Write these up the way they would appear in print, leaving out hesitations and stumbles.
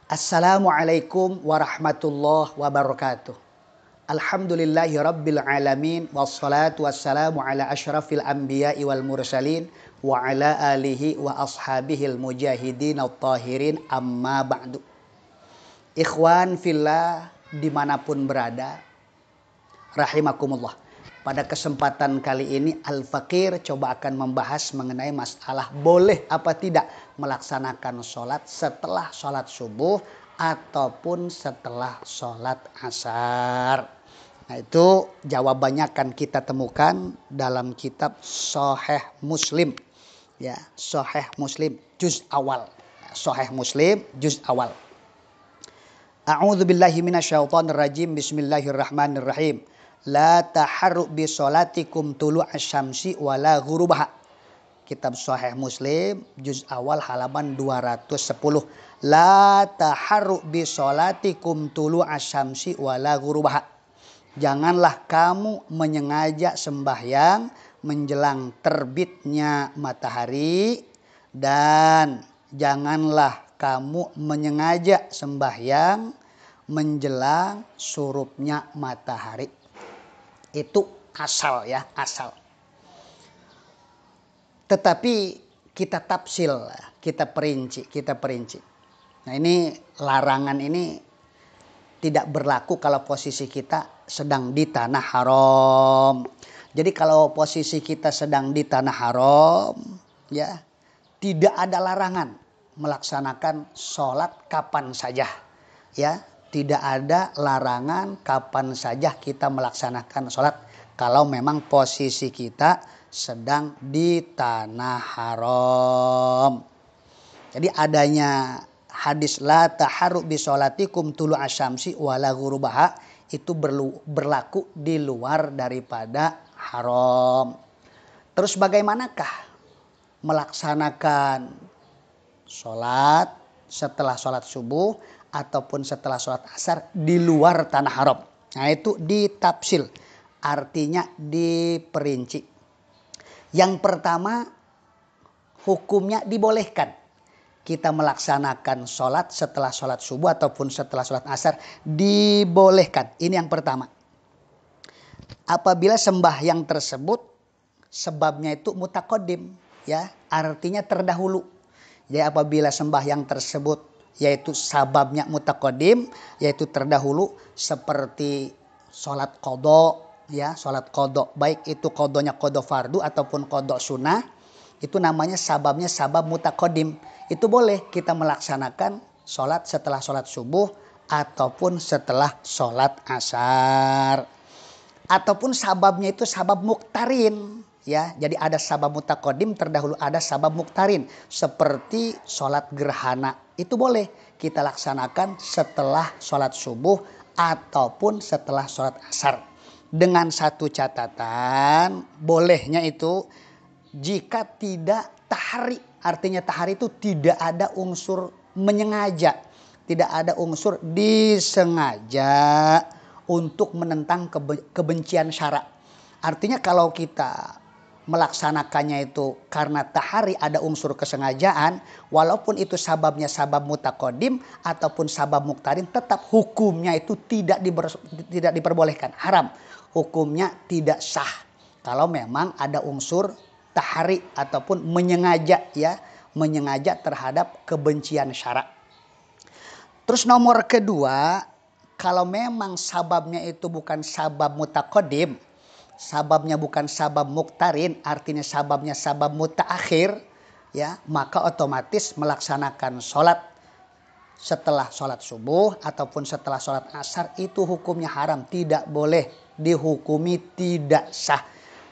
Assalamualaikum warahmatullahi wabarakatuh. Alhamdulillahi rabbil alamin. Wassalatu wassalamu ala ashrafil anbiya'i wal mursalin. Wa ala alihi wa ashabihil mujahidin at-tahirin amma ba'du. Ikhwan fillah dimanapun berada, rahimakumullah. Pada kesempatan kali ini Al-Fakir coba akan membahas mengenai masalah boleh apa tidak melaksanakan sholat setelah sholat subuh ataupun setelah sholat asar. Nah, itu jawabannya akan kita temukan dalam kitab Sahih Muslim. Ya, Sahih Muslim juz awal. Sahih Muslim juz awal. A'udzubillahi minasyaitonir rajim. Bismillahirrahmanirrahim. La taharru bi sholatikum tulu'asy syamsi wala ghurubaha. Kitab Sahih Muslim juz awal halaman 210. La taharru bi sholatikum tulu'asy syamsi wala ghurubaha. Janganlah kamu menyengaja sembahyang menjelang terbitnya matahari, dan janganlah kamu menyengaja sembahyang menjelang surupnya matahari. Itu asal ya, asal. Tetapi kita tafsil, kita perinci. Nah, ini larangan ini tidak berlaku kalau posisi kita sedang di tanah haram. Jadi kalau posisi kita sedang di tanah haram, ya, tidak ada larangan melaksanakan sholat kapan saja, ya. Tidak ada larangan kapan saja kita melaksanakan sholat kalau memang posisi kita sedang di tanah haram. Jadi adanya hadis la taharru bi sholatikum tulu'asy syamsi wala ghurubaha itu berlaku di luar daripada haram. Terus bagaimanakah melaksanakan sholat setelah sholat subuh ataupun setelah sholat asar di luar tanah haram? Nah, itu ditafsil, artinya diperinci. Yang pertama, hukumnya dibolehkan kita melaksanakan sholat setelah sholat subuh ataupun setelah sholat asar, dibolehkan. Ini yang pertama. Apabila sembahyang tersebut sebabnya itu mutaqaddim, ya, artinya terdahulu. Jadi apabila sembahyang tersebut yaitu sababnya mutaqaddim, yaitu terdahulu, seperti sholat qadha, ya, sholat qadha, baik itu qadhanya qadha fardu ataupun qadha sunnah, itu namanya sababnya sabab mutaqaddim. Itu boleh kita melaksanakan sholat setelah sholat subuh ataupun setelah sholat asar. Ataupun sababnya itu sabab muktarin, ya. Jadi ada sabab mutaqaddim terdahulu, ada sabab muktarin, seperti sholat gerhana. Itu boleh kita laksanakan setelah sholat subuh ataupun setelah sholat asar. Dengan satu catatan, bolehnya itu jika tidak tahari. Artinya tahari itu tidak ada unsur menyengaja, tidak ada unsur disengaja untuk menentang kebencian syara. Artinya kalau kita melaksanakannya itu karena tahari, ada unsur kesengajaan, walaupun itu sababnya sabab mutaqaddim ataupun sabab muktarin, tetap hukumnya itu tidak diperbolehkan, haram. Hukumnya tidak sah kalau memang ada unsur tahari ataupun menyengaja, ya, menyengaja terhadap kebencian syara. Terus nomor kedua, kalau memang sababnya itu bukan sabab mutaqaddim, sababnya bukan sabab muktarin, artinya sababnya sabab mutaakhir, ya, maka otomatis melaksanakan sholat setelah sholat subuh ataupun setelah sholat asar itu hukumnya haram, tidak boleh, dihukumi tidak sah.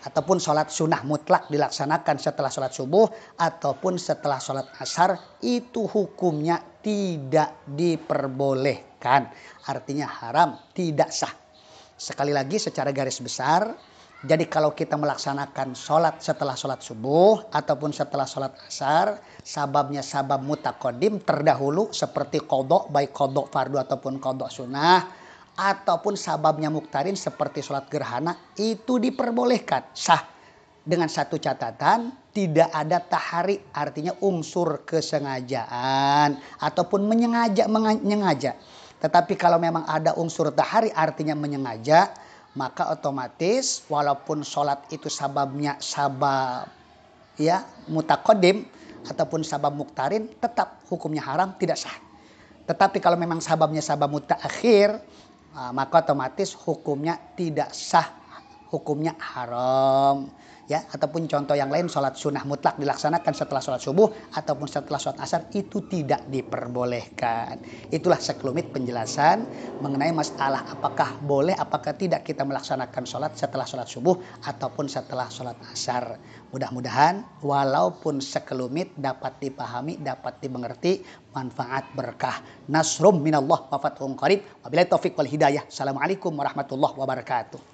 Ataupun sholat sunnah mutlak dilaksanakan setelah sholat subuh ataupun setelah sholat asar, itu hukumnya tidak diperbolehkan, artinya haram, tidak sah. Sekali lagi secara garis besar, jadi kalau kita melaksanakan sholat setelah sholat subuh ataupun setelah sholat asar, sababnya sabab mutaqaddim terdahulu seperti qadha, baik qadha fardu ataupun qadha sunnah, ataupun sababnya muktarin seperti sholat gerhana, itu diperbolehkan, sah. dengan satu catatan, tidak ada tahari, artinya unsur kesengajaan ataupun menyengaja. Tetapi kalau memang ada unsur tahari, artinya menyengaja, maka otomatis walaupun sholat itu sababnya sabab ya mutaqaddim ataupun sabab muktarin, tetap hukumnya haram, tidak sah. Tetapi kalau memang sababnya sabab mutaakhir, maka otomatis hukumnya tidak sah, hukumnya haram. Ya, ataupun contoh yang lain, sholat sunnah mutlak dilaksanakan setelah sholat subuh ataupun setelah sholat asar, itu tidak diperbolehkan. Itulah sekelumit penjelasan mengenai masalah apakah boleh apakah tidak kita melaksanakan sholat setelah sholat subuh ataupun setelah sholat asar. Mudah-mudahan walaupun sekelumit dapat dipahami, dapat dimengerti, manfaat berkah. Nasrum minallah wa fathun qarib. Wabillahi taufiq wal hidayah. Assalamualaikum warahmatullahi wabarakatuh.